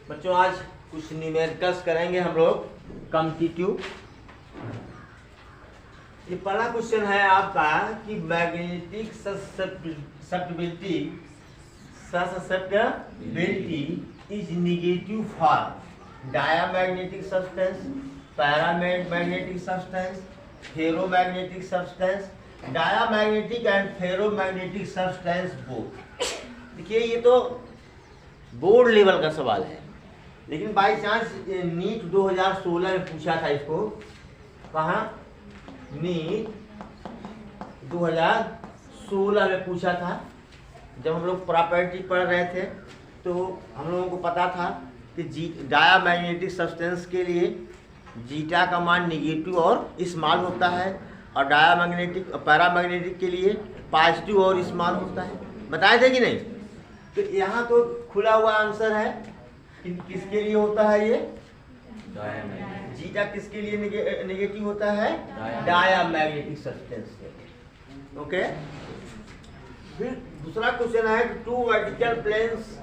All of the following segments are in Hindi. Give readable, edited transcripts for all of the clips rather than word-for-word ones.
बच्चों आज कुछ न्यूमेरिकल्स करेंगे हम लोग कॉम्पिटिटिव। ये पहला क्वेश्चन है आपका कि magnetic susceptibility is negative for diamagnetic substance, paramagnetic substance, ferromagnetic substance, diamagnetic and ferromagnetic substance both. देखिए ये तो बोर्ड लेवल का सवाल है, लेकिन बाई चांस नीट 2016 में पूछा था इसको। कहाँ? नीट 2016 में पूछा था। जब हम लोग प्रॉपर्टी पढ़ रहे थे तो हम लोगों को पता था कि डायामैग्नेटिक सब्सटेंस के लिए जीटा का मान निगेटिव और स्मॉल होता है, और डायामैग्नेटिक पैरामैग्नेटिक के लिए पॉजिटिव और स्मॉल होता है। बताए थे कि नहीं? तो यहाँ तो खुला हुआ आंसर है कि किसके लिए होता है ये जीटा, किसके लिए नेगेटिव होता है? डायामैग्नेटिक सब्सटेंस के लिए। ओके, फिर दूसरा क्वेश्चन है two vertical planes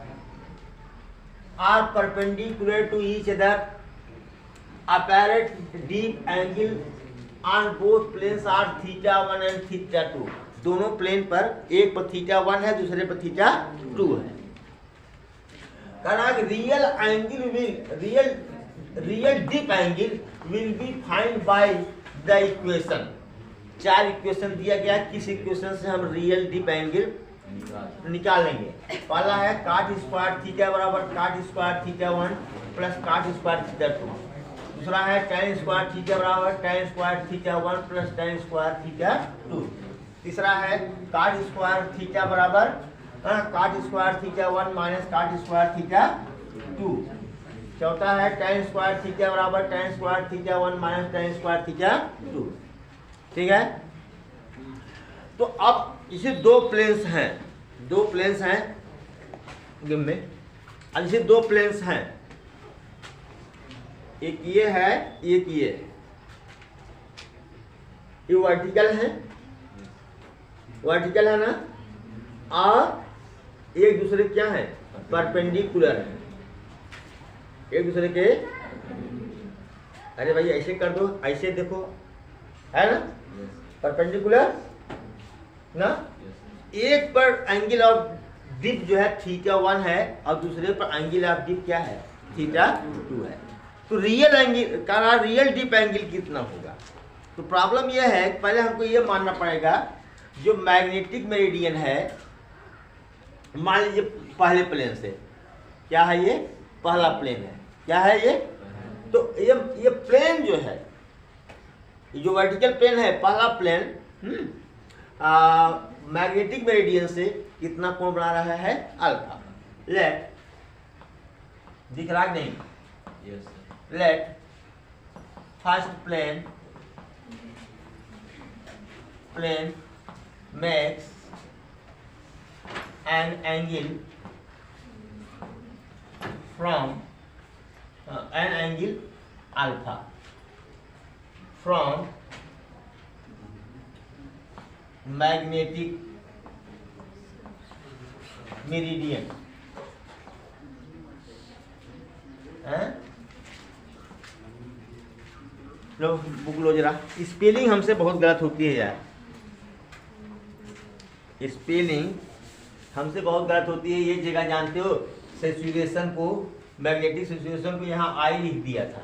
are perpendicular to each other, apparent deep angle on both planes are θ1 and θ2। दोनों प्लेन पर एक पर θ1 है, दूसरे पर θ2 है। Real deep angle will be find by the equation. चार इक्वेशन दिया गया, किस इक्वेशन से हम रियल डीप एंगल निकालेंगे? पहला है cot स्क्वायर थीटा बराबर cot square θ1 plus cot square θ2। दूसरा है tan स्क्वायर थीटा बराबर tan square θ1 plus tan square θ2। तीसरा है cot स्क्वायर थीटा बराबर cot square θ1 minus cot square θ2। चौथा है tan स्क्वायर थीटा बराबर tan square θ1 minus tan square θ2। ठीक है, तो अब इसे दो प्लेन्स हैं गेम में। अब इसे दो प्लेन्स हैं, एक ये है एक ये वर्टिकल है ना, और एक दूसरे क्या है? परपेंडिकुलर है एक दूसरे के। अरे भाई ऐसे कर दो, ऐसे देखो, है ना परपेंडिकुलर ना। एक पर एंगल ऑफ डिप जो है θ1 है और दूसरे पर एंगल ऑफ डिप क्या है? θ2 है। तो रियल एंगल का रियल डीप एंगल कितना होगा? तो प्रॉब्लम यह है, पहले हमको ये मानना पड़ेगा जो मैग्नेटिक मेरिडियन है, मान लीजिए पहले प्लेन से, क्या है ये? पहला प्लेन है। क्या है ये? तो ये प्लेन जो है, जो वर्टिकल प्लेन है, पहला प्लेन मैग्नेटिक मेरिडियन से कितना कोण बना रहा है? अल्फा। लेट, दिख रहा नहीं? Yes. Let first plane makes an angle from an angle alpha from magnetic meridian। लो बुक लो जरा। स्पेलिंग हमसे बहुत गलत होती है यार, स्पेलिंग हमसे बहुत गलत होती है। ये जगह जानते हो, सैचुरेशन को, मैग्नेटिक सैचुरेशन को यहाँ आई लिख दिया था,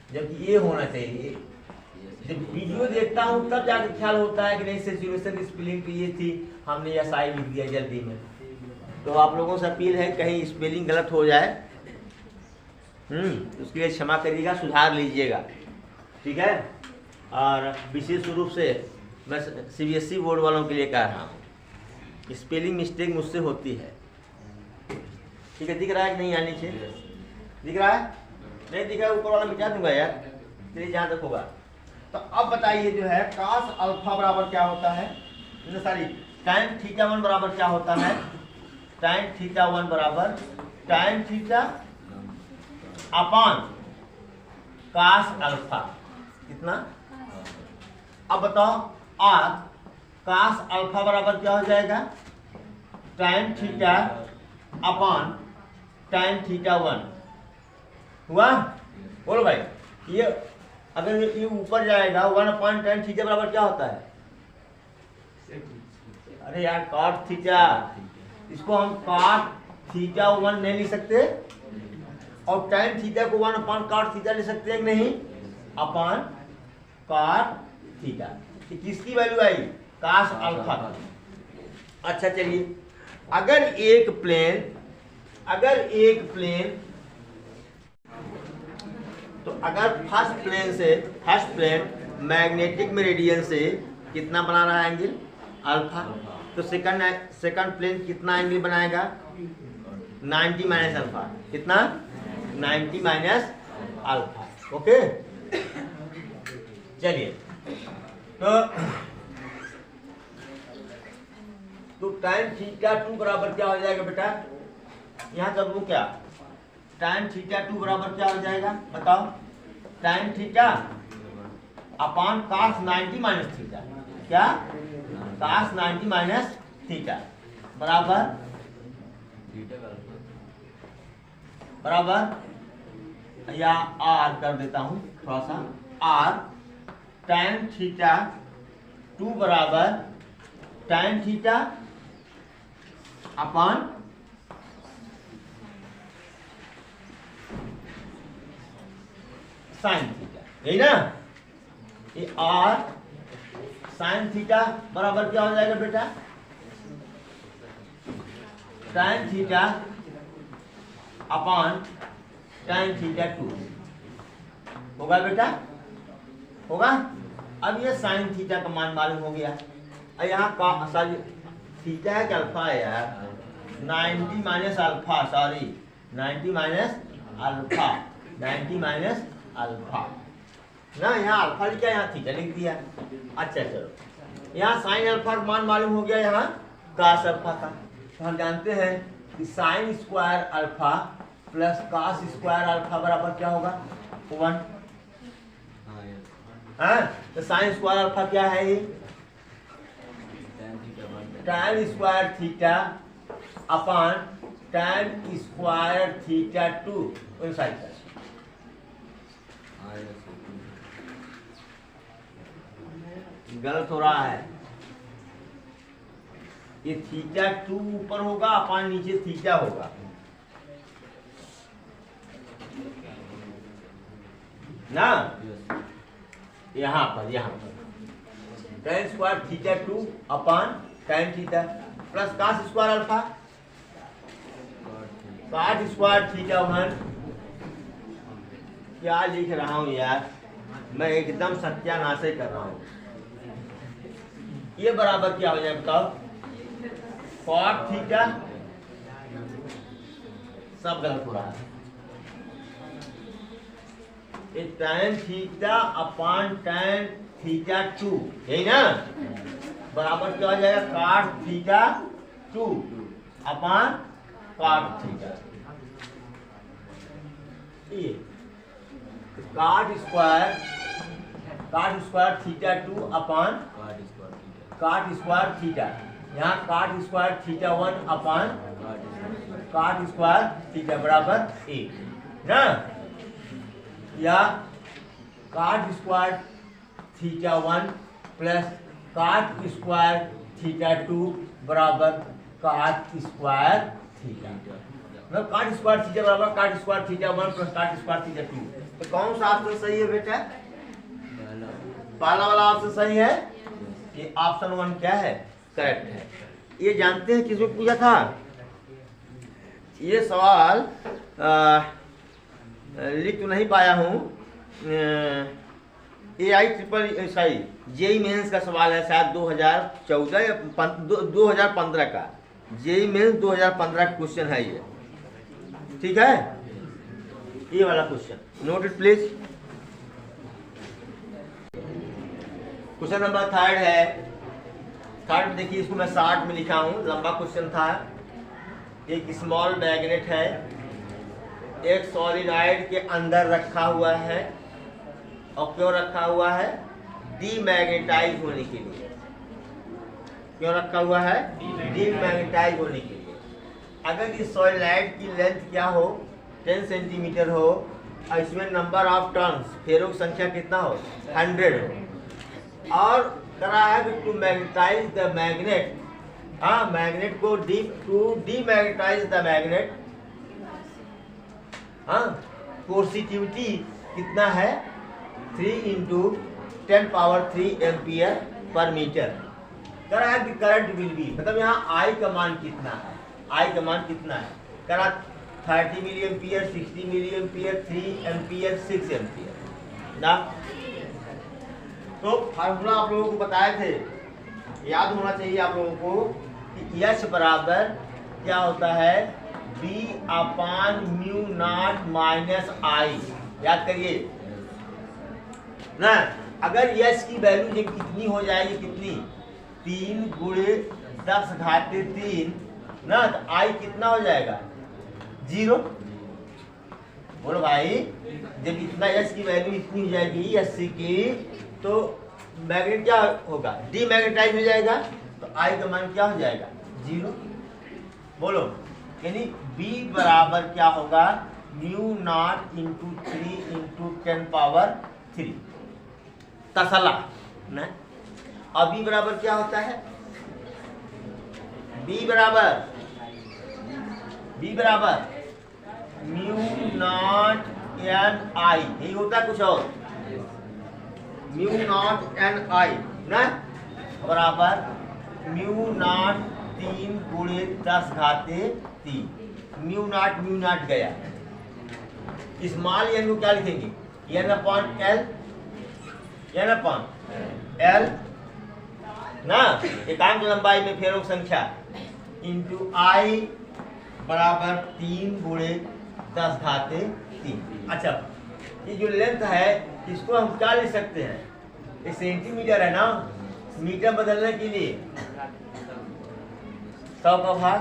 जबकि ये होना चाहिए। जब वीडियो देखता हूँ तब जाकर ख्याल होता है कि नहीं, सैचुरेशन की स्पेलिंग तो ये थी, हमने एस आई लिख दिया जल्दी में। तो आप लोगों से अपील है, कहीं स्पेलिंग गलत हो जाए उसके लिए क्षमा करिएगा, सुधार लीजिएगा, ठीक है। और विशेष रूप से मैं CBSE बोर्ड वालों के लिए कह रहा हूँ, स्पेलिंग मिस्टेक मुझसे होती है, ठीक है। दिख रहा है कि नहीं? यहाँ नीचे दिख रहा है? नहीं दिख रहा है, ऊपर वाला मिटा दूंगा यार, चलिए जहाँ तक होगा। तो अब बताइए जो है cos अल्फा बराबर क्या होता है? सॉरी, tan θ1 बराबर क्या होता है? tan θ1 बराबर tan theta upon cos alpha. कितना? अब बताओ, और cos अल्फा बराबर क्या हो जाएगा? tan theta upon tan θ1। हुआ? बोलो भाई, ये अगर ये ऊपर जाएगा 1/tan थीटा बराबर क्या होता है? अरे यार cot थीटा, इसको हम cot थीटा 1 नहीं लिख सकते और tan थीटा को 1/cot थीटा लिख सकते हैं कि नहीं? Upon cot theta. किसकी वैल्यू आई? cos alpha. अच्छा चलिए, अगर एक प्लेन तो अगर फर्स्ट प्लेन मैग्नेटिक मेरिडियन से कितना बना रहा है एंगल? अल्फा। तो सेकंड प्लेन कितना एंगल बनाएगा? 90 माइनस अल्फा। कितना? 90 माइनस अल्फा। ओके, चलिए तो tan थीटा 2 बराबर क्या हो जाएगा बेटा? यहाँ कर लूँ क्या? tan थीटा 2 बराबर क्या हो जाएगा बताओ? tan theta upon cos 90 minus theta. क्या? cos 90 माइनस थीटा बराबर या r कर देता हूँ थोड़ा सा, r tan थीटा 2 बराबर tan theta upon sine theta, यही ना? ये r साइन थीटा बराबर क्या हो जाएगा बेटा? tan theta upon tan theta 2 होगा बेटा? होगा। अब ये साइन थीटा का मान मालूम हो गया। और यहाँ का सॉरी थीटा है कि अल्फा है यार? 90 minus alpha, sorry 90 minus alpha, 90 minus alpha ना, यहाँ अल्फा लिखा, यहाँ थीटा लिख दिया। अच्छा चलो, यहाँ साइन अल्फा का मान मालूम हो गया, यहाँ कास अल्फा का। तो हम जानते हैं कि sine square alpha plus cos square alpha बराबर क्या होगा? 1। हाँ, तो साइन स्क्वायर अल्फा क्या है? ये tan square theta upon tan square theta 2 side गलत हो रहा है। ये थीटा 2 ऊपर होगा, अपॉन नीचे थीटा होगा। ना यहाँ पर tan square theta 2 upon tan theta plus cos square alpha, cot square theta 1। क्या लिख रहा हूँ यार मैं, एकदम सत्यानाश कर रहा हूँ। ये बराबर क्या हो जाए बताओ? cot थीटा, सब गलत हो रहा है। ये tan theta upon tan theta 2, यही ना? बराबर क्या हो जाएगा? cot theta 2 upon cot theta. ये cot square theta 2 upon cot square theta, यहाँ cot square theta 1 upon cot square theta बराबर 1 ना, या cot square theta 1 plus cot square theta 2 बराबर cot स्क्वायर थीटा, मतलब cot स्क्वायर थीटा बराबर cot square theta 1 plus cot square theta 2। तो कौन सा ऑप्शन सही है बेटा? पहला वाला ऑप्शन सही है। ये ऑप्शन 1 क्या है? करेक्ट है। ये जानते हैं किसको पूछा था ये सवाल? लिख तो नहीं पाया हूँ, जेई मेंस का सवाल है शायद 2014 या 2015 का, जेई मेंस 2015 का क्वेश्चन है ये। ठीक है, ये वाला question note it please. Question number 3 है। थर्ड देखिए, इसको मैं शॉर्ट में लिखा हूँ, लंबा क्वेश्चन था। एक स्मॉल मैग्नेट है, एक सॉलिनॉइड के अंदर रखा हुआ है, और क्यों रखा हुआ है? डीमैग्नेटाइज होने के लिए। क्यों रखा हुआ है? डीमैग्नेटाइज होने के लिए। अगर इस सॉलिनॉइड की लेंथ क्या हो? 10 सेंटीमीटर हो और इसमें नंबर ऑफ टर्न्स फेरों की संख्या कितना हो 100 हो। और करा है कि टू मैग्नेटाइज द मैग्नेट, हाँ मैग्नेट को डीमैग्नेटाइज द मैग्नेट, हाँ कोर्सिटिविटी कितना है 3 × 10⁻³ एम्पियर पर मीटर। करा है कि करंट विल बी, मतलब यहाँ आई का मान कितना है, आई का मान कितना है, करा 30 milliampere, 60 milliampere, 3 ampere, 6 ampere ना। तो फार्मूला आप लोगों को बताए थे, याद होना चाहिए आप लोगों को कि एच बराबर क्या होता है B/μ0 - I, याद करिए ना। अगर एच की वैल्यू जब कितनी हो जाएगी, कितनी 3 × 10⁻³ ना, तो आई कितना हो जाएगा 0। बोलो भाई, जब इतना एच की वैल्यू इतनी हो जाएगी एच की, तो मैग्नेट क्या होगा डीमैग्नेटाइज हो जाएगा, तो आई का मान क्या हो जाएगा 0। बोलो, यानी B बराबर क्या होगा μ0 × 3 × 10⁻³ तसला ना। अब B बराबर क्या होता है, B बराबर μ0 n I, यही होता है कुछ और, μ0 n I ना बराबर μ0 3 × 10⁻³ μ0 गया। स्मॉल एन को क्या लिखेंगे n/L, n/L ना, एकांक लंबाई में फेरों की संख्या इंटू आई बराबर 3 × 10⁻³। अच्छा, ये जो लेंथ है इसको हम क्या लिख सकते हैं, ये सेंटीमीटर है ना, मीटर बदलने के लिए 100 का भाग,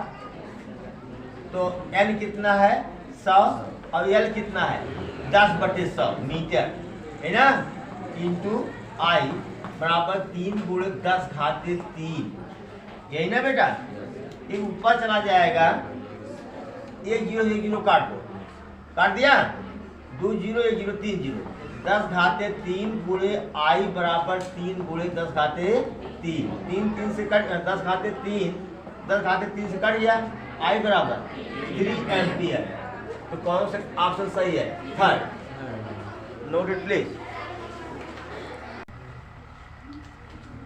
तो n कितना है 100 और l कितना है 10/100 मीटर है ना, इंटू आई बराबर 3 × 10⁻³, यही ना बेटा। ये ऊपर चला जाएगा, 1 0 1 0 काट दो, काट दिया, 2 0 1 0 3 0, 10⁻³ × आई बराबर 3 × 10⁻³ 3 3 से कट 10⁻³ से कट गया, आई बराबर 3 एम्पियर। तो कौन सा ऑप्शन सही है, third. Note it please.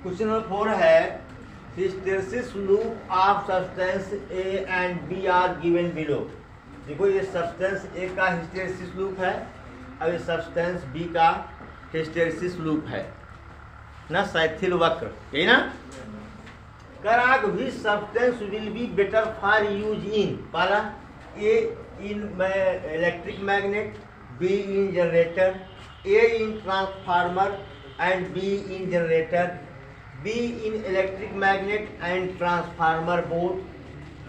Question number 4 है hysteresis loop of substance A and B are given below. देखो ये सब्सटेंस A का हिस्टेरेसिस लूप है और ये सब्सटेंस B का हिस्टेरेसिस लूप है ना, शैथिल वक्र, यही ना। कराग भी substance will be better for use in, पहला A in electric magnet, B in generator, A in transformer and B in generator, B in electric magnet and transformer both,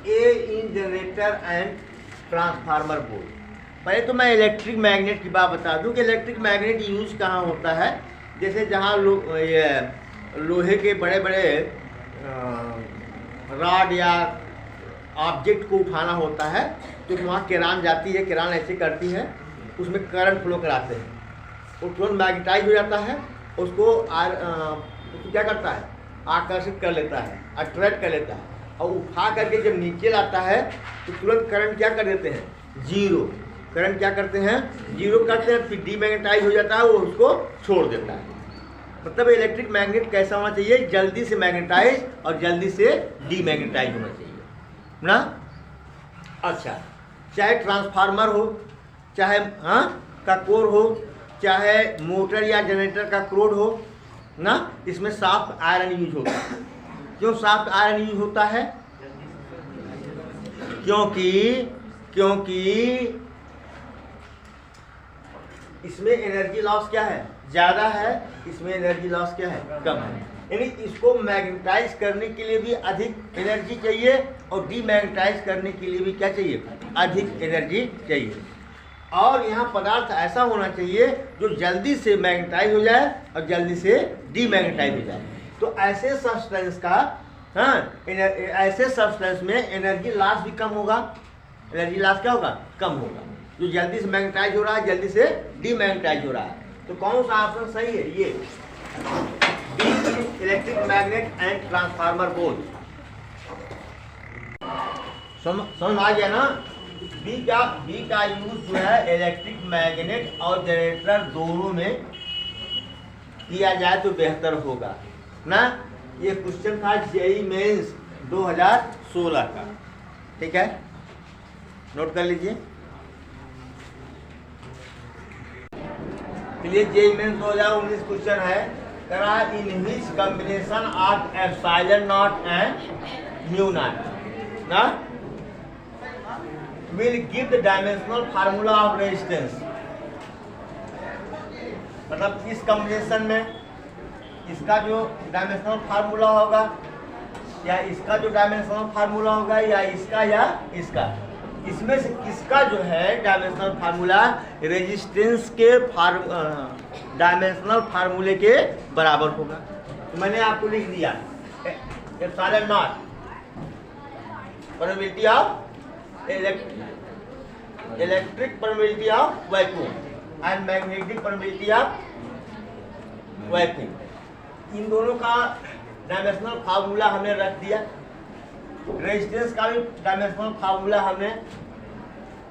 A in generator and transformer both। पहले तो मैं इलेक्ट्रिक मैग्नेट की बात बता दूं कि इलेक्ट्रिक मैग्नेट यूज कहाँ होता है, जैसे जहाँ लोहे के बड़े बड़े रॉड या ऑब्जेक्ट को उठाना होता है, तो वहाँ किरान जाती है, किरान ऐसे करती है, उसमें करंट फ्लो कराते हैं, वो तुरंत मैग्नेटाइज हो जाता है, उसको तो क्या करता है आकर्षित कर लेता है, अट्रैक्ट कर लेता है, और उठा करके जब नीचे लाता है तो तुरंत करंट क्या कर देते हैं जीरो, करंट क्या करते हैं जीरो करते हैं, फिर डीमैग्नेटाइज हो जाता है, वो उसको छोड़ देता है। मतलब इलेक्ट्रिक मैग्नेट कैसा होना चाहिए, जल्दी से मैग्नेटाइज और जल्दी से डीमैग्नेटाइज होना चाहिए ना। अच्छा, चाहे ट्रांसफार्मर हो, चाहे का कोर हो, चाहे मोटर या जनरेटर का क्रोड हो ना, इसमें सॉफ्ट आयरन यूज होता है। क्यों सॉफ्ट आयरन यूज होता है, क्योंकि इसमें एनर्जी लॉस क्या है ज़्यादा है, इसमें एनर्जी लॉस क्या है कम है। यानी इसको मैग्नेटाइज करने के लिए भी अधिक एनर्जी चाहिए और डीमैग्नेटाइज करने के लिए भी क्या चाहिए अधिक एनर्जी चाहिए। और यहाँ पदार्थ ऐसा होना चाहिए जो जल्दी से मैग्नेटाइज हो जाए और जल्दी से डीमैग्नेटाइज हो जाए। तो ऐसे सब्सटेंस का ऐसे सब्सटेंस में एनर्जी लॉस भी कम होगा, एनर्जी लॉस क्या होगा कम होगा। जो जल्दी से मैग्नेटाइज हो रहा है, जल्दी से डीमैग्नेटाइज हो रहा है। तो कौन सा ऑप्शन सही है? ये B, electric magnet and transformer both. समझ आ गया ना? बी का यूज जो है इलेक्ट्रिक मैग्नेट और जनरेटर दोनों में किया जाए तो बेहतर होगा ना। ये क्वेश्चन था जेईई मेंस 2016 का, ठीक है, नोट कर लीजिए। चलिए जेईई मेंस 2019 क्वेश्चन है, करा in which combination of epsilon not and mu not ना will give the dimensional formula of resistance। मतलब इस कॉम्बिनेशन में इसका जो डायमेंशनल फार्मूला होगा या इसका जो डायमेंशनल फार्मूला होगा या इसका, इसमें से किसका जो है डायमेंशनल फार्मूला रेजिस्टेंस के डायमेंशनल फार्मूले के बराबर होगा। तो मैंने आपको लिख दिया epsilon not permittivity of electric permittivity of vacuum and magnetic permittivity of vacuum. इन दोनों का डायमेंशनल फार्मूला हमने रख दिया, रेजिस्टेंस का भी डायमेंशनल फार्मूला हमने,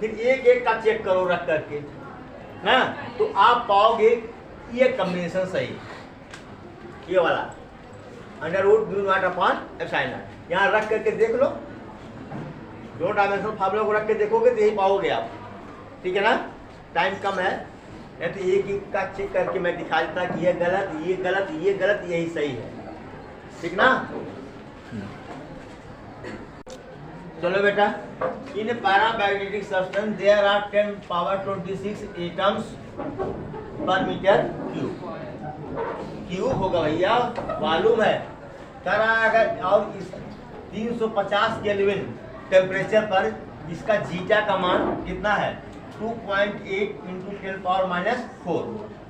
फिर एक एक का चेक करो रख करके ना, तो आप पाओगे ये कॉम्बिनेशन सही, ये वाला under root mu naught upon epsilon naught. यहाँ रख करके देख लो, दो डायमेंशनल फार्मूला को रख के देखोगे तो यही पाओगे आप, ठीक है ना। टाइम कम है, नहीं तो एक एक का चेक करके मैं दिखा देता कि ये गलत, ये गलत, ये गलत, यही सही है, ठीक ना। चलो बेटा, in paramagnetic substance there are 10 power 26 atoms per meter cube होगा भैया, मालूम है। करा अगर और इस 350 केल्विन टेम्परेचर पर इसका जीटा का मान कितना है 2.8 × 10⁻⁴।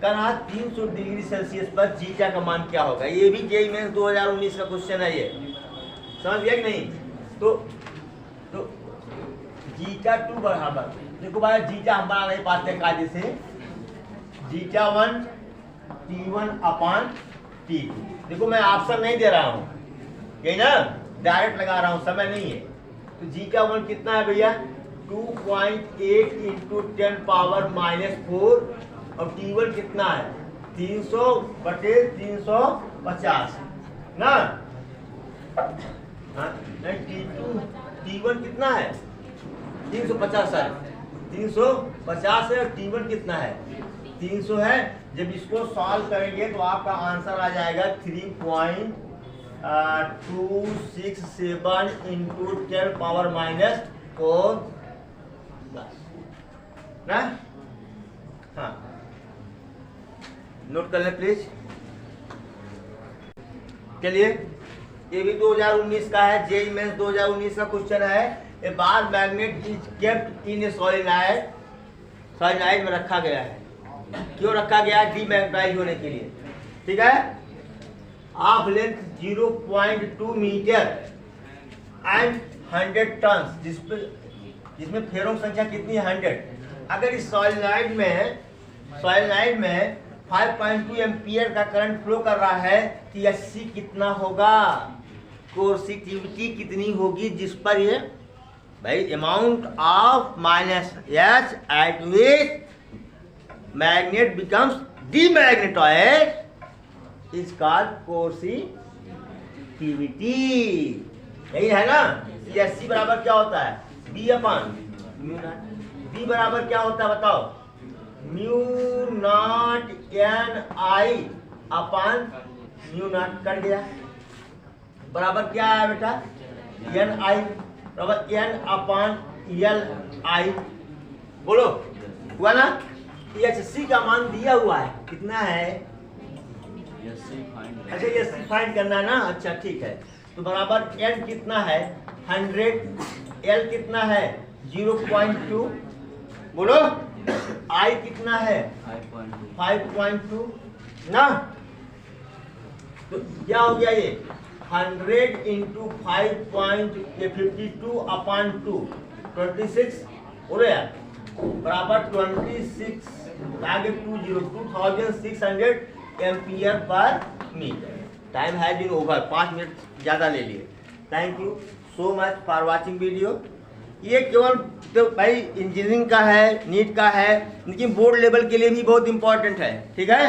करा 300 डिग्री सेल्सियस पर जीटा का मान क्या होगा? ये भी जेईई मेंस 2019 का क्वेश्चन है, ये समझ गया कि नहीं। तो जीटा 2 बराबर, देखो भाई जीटा हम बना नहीं पाते कायदे से, जीटा 1 T1 अपॉन T2। देखो मैं ऑप्शन नहीं दे रहा हूँ, यही ना, डायरेक्ट लगा रहा हूँ, समय नहीं है। तो जीटा 1 कितना है भैया 2.8 × 10⁻⁴, और T1 कितना है 300/350 ना। नहीं T1 कितना है 350 है, 350 है, और T1 कितना है 300 है। जब इसको सॉल्व करेंगे तो आपका आंसर आ जाएगा 3.267 × 10⁻⁴ ना। हाँ नोट कर लें प्लीज। चलिए ये भी 2019 का है, जेईई मेंस 2019 का क्वेश्चन है। A bar magnet is kept in a solenoid, solenoid में रखा गया है। क्यों रखा गया है? डीमैग्नेटाइज होने के लिए, ठीक है। Of length 0.2 metre and 100 turns, जिसमें फेरों की संख्या कितनी है 100। अगर इस सॉलिनॉइड में 5.2 एम्पियर का करंट फ्लो कर रहा है तो एससी कितना होगा, कोर्सिटिविटी कितनी होगी, जिस पर ये भाई amount of -H at which magnet becomes demagnetized is called coercivity. यही है ना। एससी बराबर क्या होता है B upon mu not. B बराबर क्या होता है बताओ, mu not Ni upon mu not, cut गया। बराबर क्या है बेटा Ni बराबर N अपॉन Li। बोलो हुआ ना। एचसी का मान दिया हुआ है, कितना है? अच्छा एचसी फाइंड करना है ना। अच्छा ठीक है, तो बराबर N कितना है 100, L कितना है 0.2, बोलो I कितना है 5.2 ना। तो क्या हो गया ये 100 × 5.52 अपॉन 2 26 हो रहा है। बराबर 26 आगे 2600 ampere per metre. Time has been over, 5 minute ज़्यादा ले लिए। Thank you so much for watching video. ये केवल तो भाई इंजीनियरिंग का है, नीट का है, लेकिन बोर्ड लेवल के लिए भी बहुत इंपॉर्टेंट है। ठीक है।